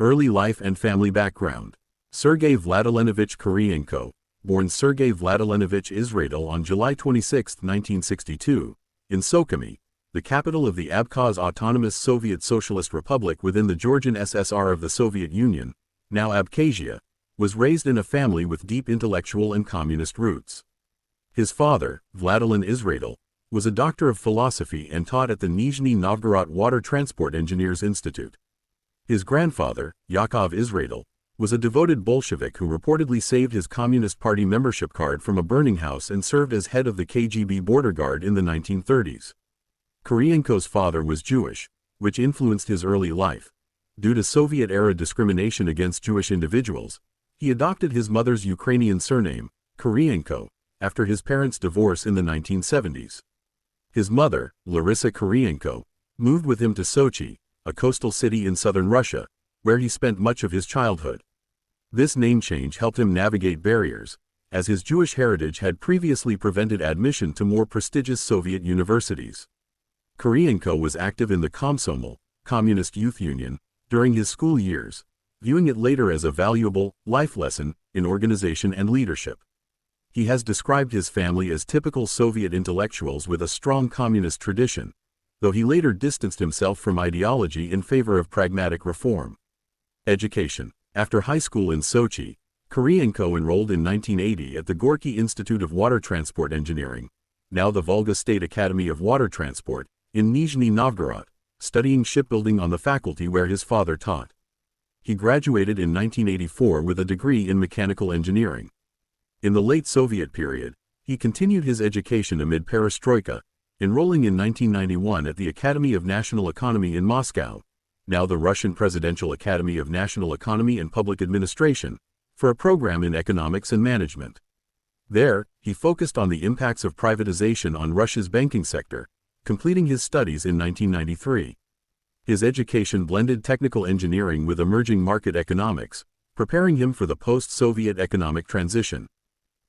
Early life and family background. Sergey Vladimirovich Kiriyenko, born Sergey Vladimirovich Israel on July 26, 1962, in Sochi, the capital of the Abkhaz Autonomous Soviet Socialist Republic within the Georgian SSR of the Soviet Union, now Abkhazia, was raised in a family with deep intellectual and communist roots. His father, Vladimir Israel, was a doctor of philosophy and taught at the Nizhny Novgorod Water Transport Engineers Institute. His grandfather, Yakov Israel, was a devoted Bolshevik who reportedly saved his Communist Party membership card from a burning house and served as head of the KGB border guard in the 1930s. Kiriyenko's father was Jewish, which influenced his early life. Due to Soviet-era discrimination against Jewish individuals, he adopted his mother's Ukrainian surname, Kiriyenko, after his parents' divorce in the 1970s. His mother, Larissa Kiriyenko, moved with him to Sochi, a coastal city in southern Russia, where he spent much of his childhood. This name change helped him navigate barriers, as his Jewish heritage had previously prevented admission to more prestigious Soviet universities. Kiriyenko was active in the Komsomol, Communist Youth Union, during his school years, viewing it later as a valuable life lesson in organization and leadership. He has described his family as typical Soviet intellectuals with a strong communist tradition, though he later distanced himself from ideology in favor of pragmatic reform. Education. After high school in Sochi, Kiriyenko enrolled in 1980 at the Gorky Institute of Water Transport Engineering, now the Volga State Academy of Water Transport, in Nizhny Novgorod, studying shipbuilding on the faculty where his father taught. He graduated in 1984 with a degree in mechanical engineering. In the late Soviet period, he continued his education amid perestroika, enrolling in 1991 at the Academy of National Economy in Moscow, now the Russian Presidential Academy of National Economy and Public Administration, for a program in economics and management. There, he focused on the impacts of privatization on Russia's banking sector, completing his studies in 1993. His education blended technical engineering with emerging market economics, preparing him for the post-Soviet economic transition.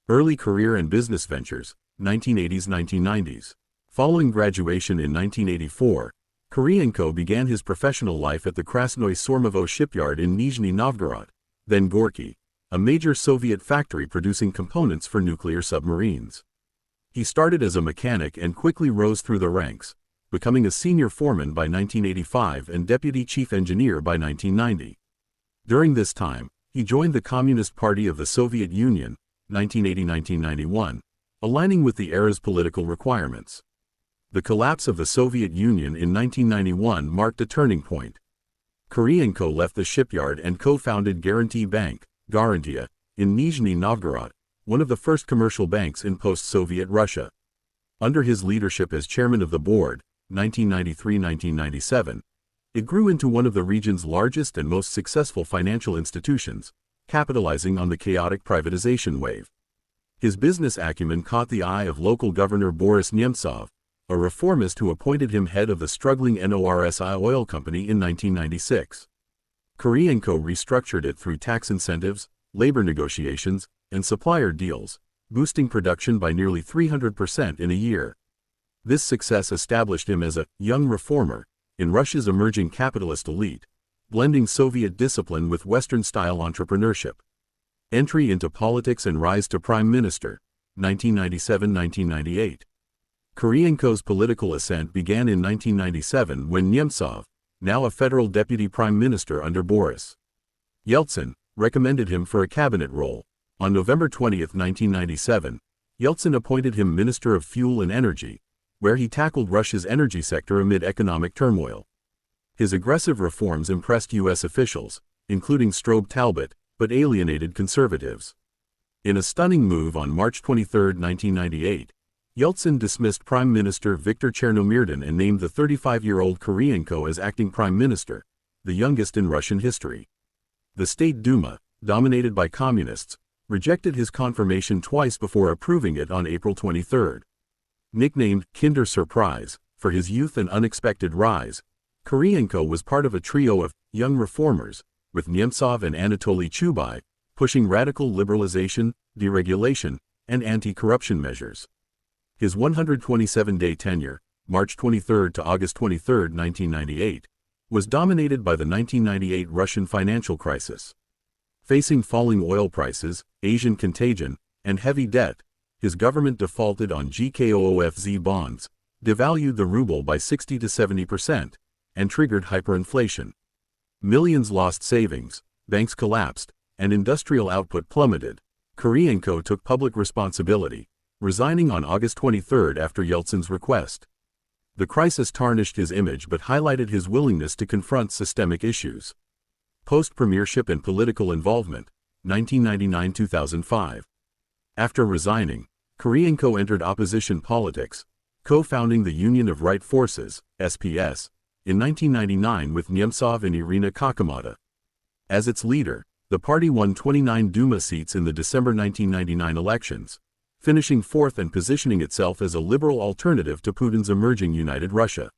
Early career and business ventures, 1980s-1990s. Following graduation in 1984, Kiriyenko began his professional life at the Krasnoye Sormovo shipyard in Nizhny Novgorod, then Gorky, a major Soviet factory producing components for nuclear submarines. He started as a mechanic and quickly rose through the ranks, becoming a senior foreman by 1985 and deputy chief engineer by 1990. During this time, he joined the Communist Party of the Soviet Union, 1980-1991, aligning with the era's political requirements. The collapse of the Soviet Union in 1991 marked a turning point. Kiriyenko left the shipyard and co-founded Guarantee Bank, Garantia, in Nizhny Novgorod, one of the first commercial banks in post-Soviet Russia. Under his leadership as chairman of the board, 1993-1997, it grew into one of the region's largest and most successful financial institutions, capitalizing on the chaotic privatization wave. His business acumen caught the eye of local governor Boris Nemtsov, a reformist who appointed him head of the struggling Norsi oil company in 1996. Kiriyenko restructured it through tax incentives, labor negotiations, and supplier deals, boosting production by nearly 300% in a year. This success established him as a young reformer in Russia's emerging capitalist elite, blending Soviet discipline with Western-style entrepreneurship. Entry into politics and rise to prime minister, 1997-1998. Kiriyenko's political ascent began in 1997 when Nemtsov, now a federal deputy prime minister under Boris Yeltsin, recommended him for a cabinet role. On November 20, 1997, Yeltsin appointed him Minister of Fuel and Energy, where he tackled Russia's energy sector amid economic turmoil. His aggressive reforms impressed U.S. officials, including Strobe Talbot, but alienated conservatives. In a stunning move on March 23, 1998, Yeltsin dismissed Prime Minister Viktor Chernomyrdin and named the 35-year-old Kiriyenko as acting prime minister, the youngest in Russian history. The State Duma, dominated by communists, rejected his confirmation twice before approving it on April 23. Nicknamed Kinder Surprise for his youth and unexpected rise, Kiriyenko was part of a trio of young reformers, with Nemtsov and Anatoly Chubay, pushing radical liberalization, deregulation, and anti-corruption measures. His 127-day tenure, March 23 to August 23, 1998, was dominated by the 1998 Russian financial crisis. Facing falling oil prices, Asian contagion, and heavy debt, his government defaulted on GKOOFZ bonds, devalued the ruble by 60 to 70%, and triggered hyperinflation. Millions lost savings, banks collapsed, and industrial output plummeted. Kiriyenko took public responsibility, resigning on August 23 after Yeltsin's request. The crisis tarnished his image but highlighted his willingness to confront systemic issues. Post-premiership and political involvement, 1999–2005. After resigning, Kiriyenko entered opposition politics, co-founding the Union of Right Forces, SPS, in 1999 with Nemtsov and Irina Kakamata. As its leader, the party won 29 Duma seats in the December 1999 elections, finishing fourth and positioning itself as a liberal alternative to Putin's emerging United Russia.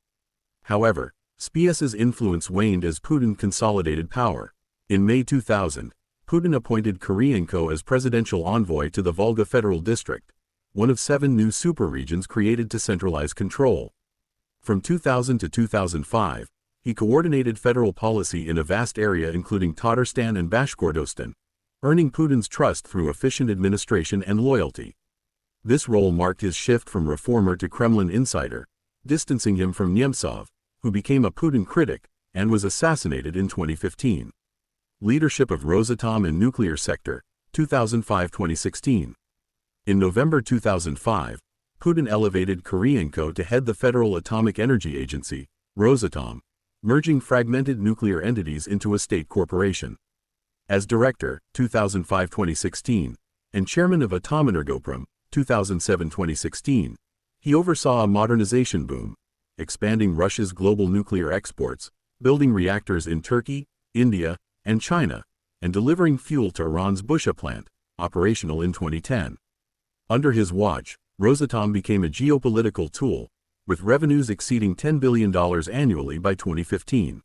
However, SPS's influence waned as Putin consolidated power. In May 2000, Putin appointed Kiriyenko as presidential envoy to the Volga Federal District, one of 7 new super-regions created to centralize control. From 2000 to 2005, he coordinated federal policy in a vast area including Tatarstan and Bashkortostan, earning Putin's trust through efficient administration and loyalty. This role marked his shift from reformer to Kremlin insider, distancing him from Nemtsov, who became a Putin critic and was assassinated in 2015. Leadership of Rosatom and nuclear sector, 2005–2016. In November 2005, Putin elevated Kiriyenko to head the Federal Atomic Energy Agency, Rosatom, merging fragmented nuclear entities into a state corporation. As director, 2005–2016, and chairman of Atomenergoprom, 2007–2016, he oversaw a modernization boom, expanding Russia's global nuclear exports, building reactors in Turkey, India, and China, and delivering fuel to Iran's Bushehr plant, operational in 2010. Under his watch, Rosatom became a geopolitical tool, with revenues exceeding $10 billion annually by 2015.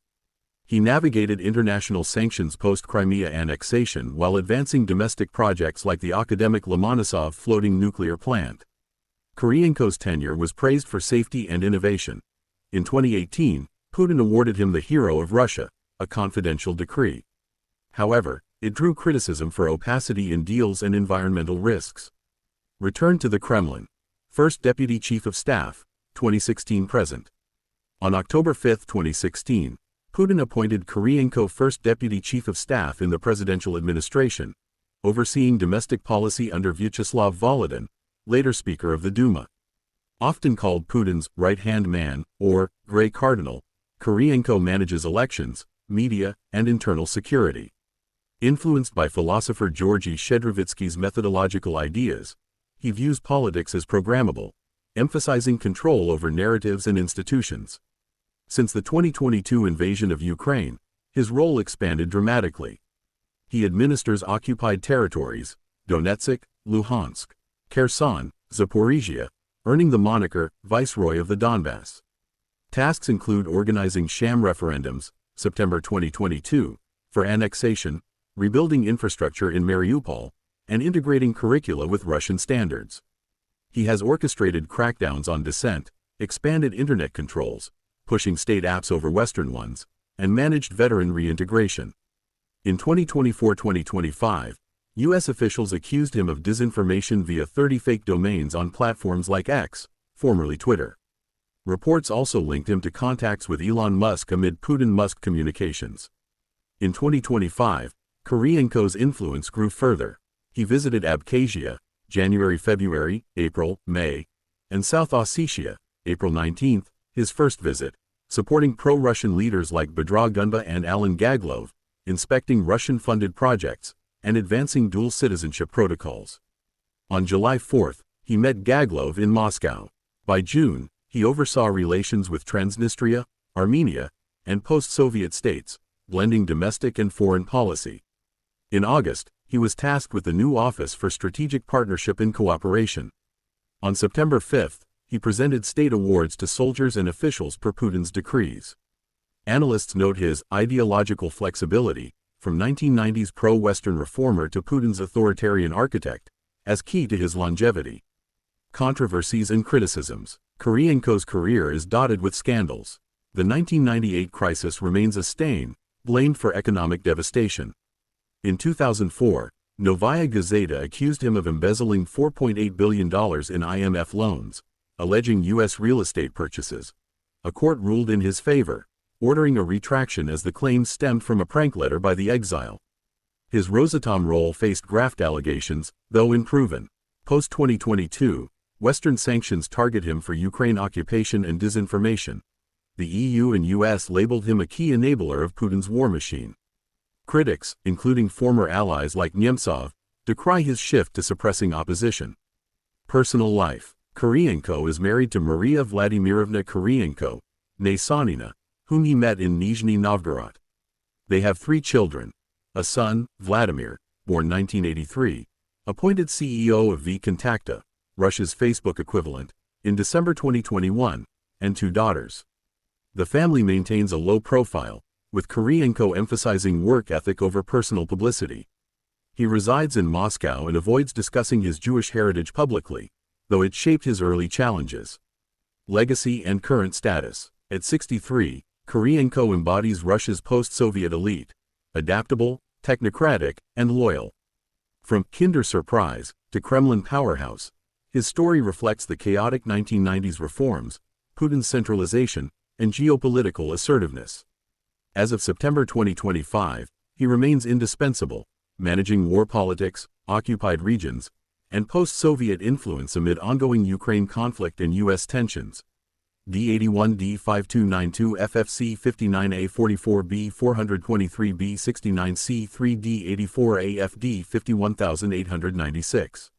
He navigated international sanctions post-Crimea annexation while advancing domestic projects like the academic Lomonosov floating nuclear plant. Kiriyenko's tenure was praised for safety and innovation. In 2018, Putin awarded him the Hero of Russia, a confidential decree. However, it drew criticism for opacity in deals and environmental risks. Return to the Kremlin. First Deputy Chief of Staff, 2016–present. On October 5, 2016, Putin appointed Kiriyenko First Deputy Chief of Staff in the presidential administration, overseeing domestic policy under Vyacheslav Volodin, later Speaker of the Duma. Often called Putin's right-hand man, or Grey Cardinal, Kiriyenko manages elections, media, and internal security. Influenced by philosopher Georgy Shchedrovitsky's methodological ideas, he views politics as programmable, emphasizing control over narratives and institutions. Since the 2022 invasion of Ukraine, his role expanded dramatically. He administers occupied territories, Donetsk, Luhansk, Kherson, Zaporizhia, earning the moniker Viceroy of the Donbass. Tasks include organizing sham referendums, September 2022, for annexation, rebuilding infrastructure in Mariupol, and integrating curricula with Russian standards. He has orchestrated crackdowns on dissent, expanded internet controls, pushing state apps over Western ones, and managed veteran reintegration. In 2024–2025, U.S. officials accused him of disinformation via 30 fake domains on platforms like X, formerly Twitter. Reports also linked him to contacts with Elon Musk amid Putin-Musk communications. In 2025, Kiriyenko's influence grew further. He visited Abkhazia, January, February, April, May, and South Ossetia, April 19, his first visit, supporting pro-Russian leaders like Bedra Gunba and Alan Gaglov, inspecting Russian-funded projects, and advancing dual citizenship protocols. On July 4, he met Gaglov in Moscow. By June, he oversaw relations with Transnistria, Armenia, and post-Soviet states, blending domestic and foreign policy. In August, he was tasked with the new Office for Strategic Partnership and Cooperation. On September 5, he presented state awards to soldiers and officials per Putin's decrees. Analysts note his ideological flexibility, from 1990s pro-Western reformer to Putin's authoritarian architect, as key to his longevity. Controversies and criticisms. Kiriyenko's career is dotted with scandals. The 1998 crisis remains a stain, blamed for economic devastation. In 2004, Novaya Gazeta accused him of embezzling $4.8 billion in IMF loans, alleging U.S. real estate purchases. A court ruled in his favor, ordering a retraction as the claims stemmed from a prank letter by the exile. His Rosatom role faced graft allegations, though unproven. Post-2022, Western sanctions target him for Ukraine occupation and disinformation. The EU and US labeled him a key enabler of Putin's war machine. Critics, including former allies like Nemtsov, decry his shift to suppressing opposition. Personal life. Kiriyenko is married to Maria Vladimirovna Kiriyenko, née Sonina, whom he met in Nizhny Novgorod. They have 3 children. A son, Vladimir, born 1983, appointed CEO of VKontakte, Russia's Facebook equivalent, in December 2021, and 2 daughters. The family maintains a low profile, with Kiriyenko emphasizing work ethic over personal publicity. He resides in Moscow and avoids discussing his Jewish heritage publicly, though it shaped his early challenges. Legacy and current status. At 63, Kiriyenko embodies Russia's post-Soviet elite, adaptable, technocratic, and loyal. From Kinder Surprise to Kremlin powerhouse, his story reflects the chaotic 1990s reforms, Putin's centralization, and geopolitical assertiveness. As of September 2025, he remains indispensable, managing war politics, occupied regions, and post-Soviet influence amid ongoing Ukraine conflict and U.S. tensions. D81D5292 FFC 59A44B 423B 69C3 D84AFD 51896